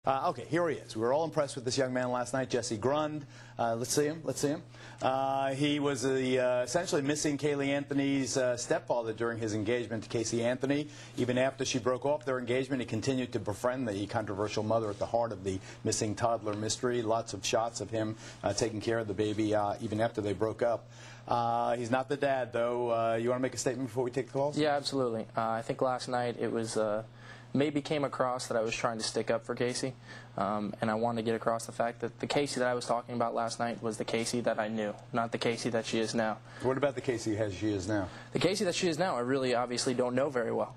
Okay, here he is. We were all impressed with this young man last night, Jesse Grund. Let's see him. Let's see him. He was essentially missing Caylee Anthony's stepfather during his engagement to Casey Anthony. Even after she broke off their engagement, he continued to befriend the controversial mother at the heart of the missing toddler mystery. Lots of shots of him taking care of the baby even after they broke up. He's not the dad, though. You want to make a statement before we take the calls? Yeah, absolutely. I think last night it was maybe came across that I was trying to stick up for Casey, and I wanted to get across the fact that the Casey that I was talking about last night was the Casey that I knew, not the Casey that she is now. What about the Casey she is now? The Casey that she is now, I really obviously don't know very well.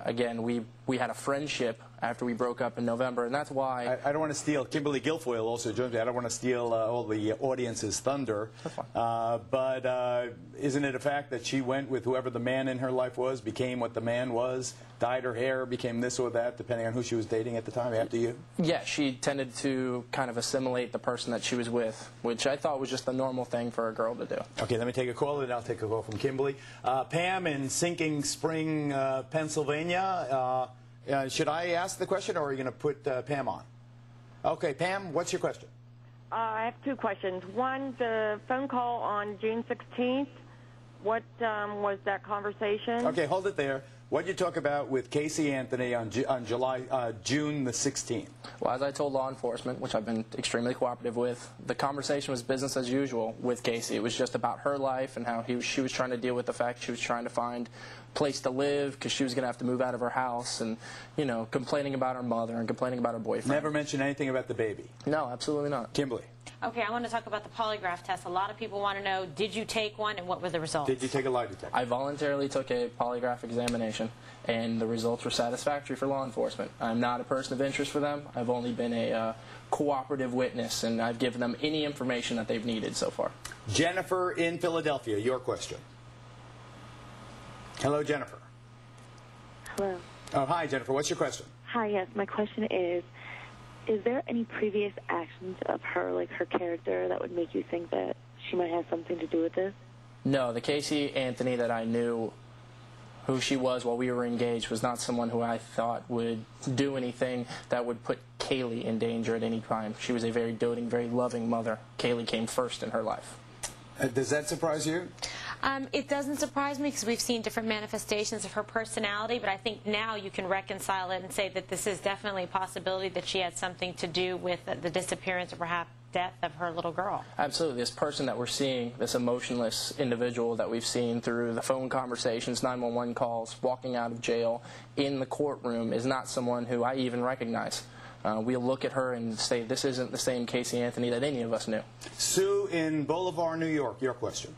Again, we had a friendship after we broke up in November, and that's why... I don't want to steal... Kimberly Guilfoyle also joined me. I don't want to steal all the audience's thunder. That's fine. But isn't it a fact that she went with whoever the man in her life was, became what the man was, dyed her hair, became this or that, depending on who she was dating at the time, after you? Yeah, she tended to kind of assimilate the person that she was with, which I thought was just the normal thing for a girl to do. Okay, let me take a call, and I'll take a call from Kimberly. Pam in Sinking Spring, Pennsylvania. Should I ask the question, or are you going to put Pam on? Okay, Pam, what's your question? I have two questions. One, the phone call on June 16th, what was that conversation? Okay, hold it there. What did you talk about with Casey Anthony on June the 16th? Well, as I told law enforcement, which I've been extremely cooperative with, the conversation was business as usual with Casey. It was just about her life and how she was trying to deal with the fact she was trying to find a place to live because she was going to have to move out of her house, and, you know, complaining about her mother and complaining about her boyfriend. Never mentioned anything about the baby? No, absolutely not. Kimberly? Okay, I want to talk about the polygraph test. A lot of people want to know, did you take one, and what were the results? Did you take a lie detector? I voluntarily took a polygraph examination, and the results were satisfactory for law enforcement. I'm not a person of interest for them. I've only been a cooperative witness, and I've given them any information that they've needed so far. Jennifer in Philadelphia, your question. Hello, Jennifer. Hello. Oh, hi, Jennifer. What's your question? Hi, yes. My question is there any previous actions of her, like her character, that would make you think that she might have something to do with this? No, the Casey Anthony that I knew, who she was while we were engaged, was not someone who I thought would do anything that would put Caylee in danger at any time. She was a very doting, very loving mother. Caylee came first in her life. Does that surprise you? It doesn't surprise me because we've seen different manifestations of her personality, but I think now you can reconcile it and say that this is definitely a possibility that she had something to do with the disappearance or perhaps death of her little girl. Absolutely. This person that we're seeing, this emotionless individual that we've seen through the phone conversations, 911 calls, walking out of jail, in the courtroom, is not someone who I even recognize. We'll look at her and say, this isn't the same Casey Anthony that any of us knew. Sue in Boulevard, New York, your question.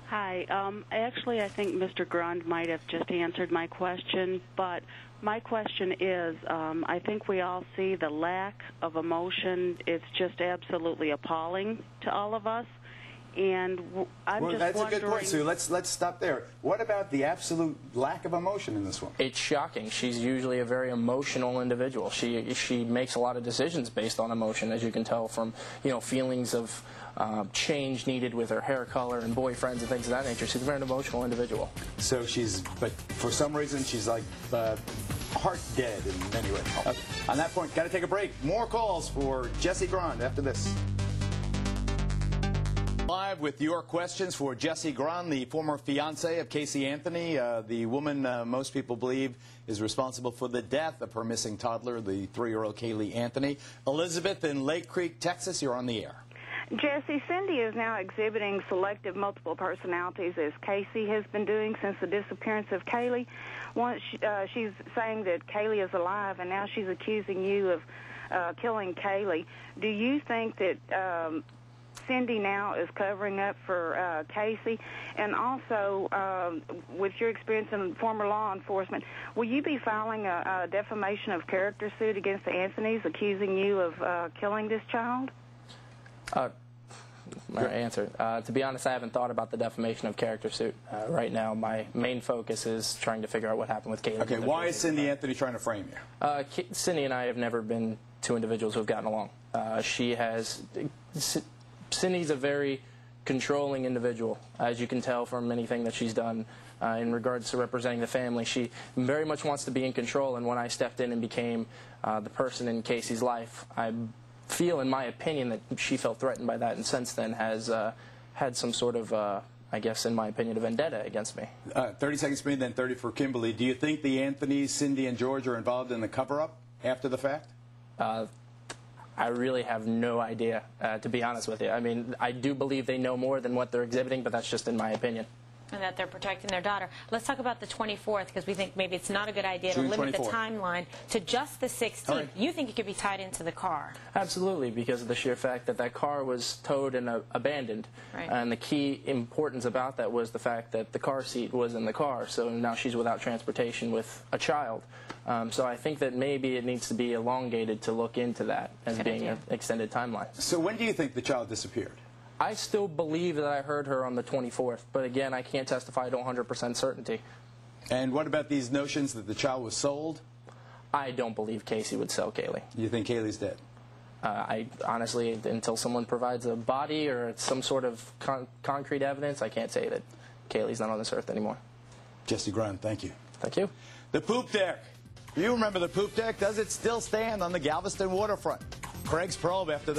Hi. Actually, I think Mr. Grund might have just answered my question, but my question is, I think we all see the lack of emotion. It's just absolutely appalling to all of us. And I'm just that's wondering... a good point, Sue. Let's stop there. What about the absolute lack of emotion in this one? It's shocking. She's usually a very emotional individual. She makes a lot of decisions based on emotion, as you can tell from, you know, feelings of change needed with her hair color and boyfriends and things of that nature. She's a very emotional individual. So but for some reason, she's like heart dead in many ways. Okay. On that point, got to take a break. More calls for Jesse Grund after this. Live with your questions for Jesse Grund, the former fiance of Casey Anthony, the woman most people believe is responsible for the death of her missing toddler, the 3-year-old Caylee Anthony. Elizabeth in Lake Creek, Texas, you're on the air. Jesse, Cindy is now exhibiting selective multiple personalities, as Casey has been doing since the disappearance of Caylee. Once she's saying that Caylee is alive, and now she's accusing you of killing Caylee. Do you think that Cindy now is covering up for Casey? And also, with your experience in former law enforcement, will you be filing a defamation of character suit against the Anthonys, accusing you of killing this child? My answer. To be honest, I haven't thought about the defamation of character suit. Right now, my main focus is trying to figure out what happened with Caylee. Okay, why is Cindy Anthony trying to frame you? Cindy and I have never been two individuals who have gotten along. Cindy's a very controlling individual, as you can tell from anything that she's done in regards to representing the family. She very much wants to be in control, and when I stepped in and became the person in Casey's life, I feel, in my opinion, that she felt threatened by that, and since then has had some sort of, I guess, in my opinion, a vendetta against me. 30 seconds for me, then 30 for Kimberly. Do you think the Anthonys, Cindy, and George are involved in the cover-up after the fact? I really have no idea, to be honest with you. I mean, I do believe they know more than what they're exhibiting, but that's just in my opinion. And that they're protecting their daughter. Let's talk about the 24th, because we think maybe it's not a good idea to June limit 24th. the timeline to just the 16th. All right. You think it could be tied into the car? Absolutely, because of the sheer fact that that car was towed and abandoned. Right. And the key importance about that was the fact that the car seat was in the car, so now she's without transportation with a child. So I think that maybe it needs to be elongated to look into that as Good being idea. an extended timeline. So when do you think the child disappeared? I still believe that I heard her on the 24th, but again, I can't testify to 100% certainty. And what about these notions that the child was sold? I don't believe Casey would sell Caylee. You think Kaylee's dead? I honestly, until someone provides a body or some sort of concrete evidence, I can't say that Caylee's not on this earth anymore. Jessie Grund, thank you. Thank you. The poop deck. You remember the poop deck? Does it still stand on the Galveston waterfront? Craig's probe after the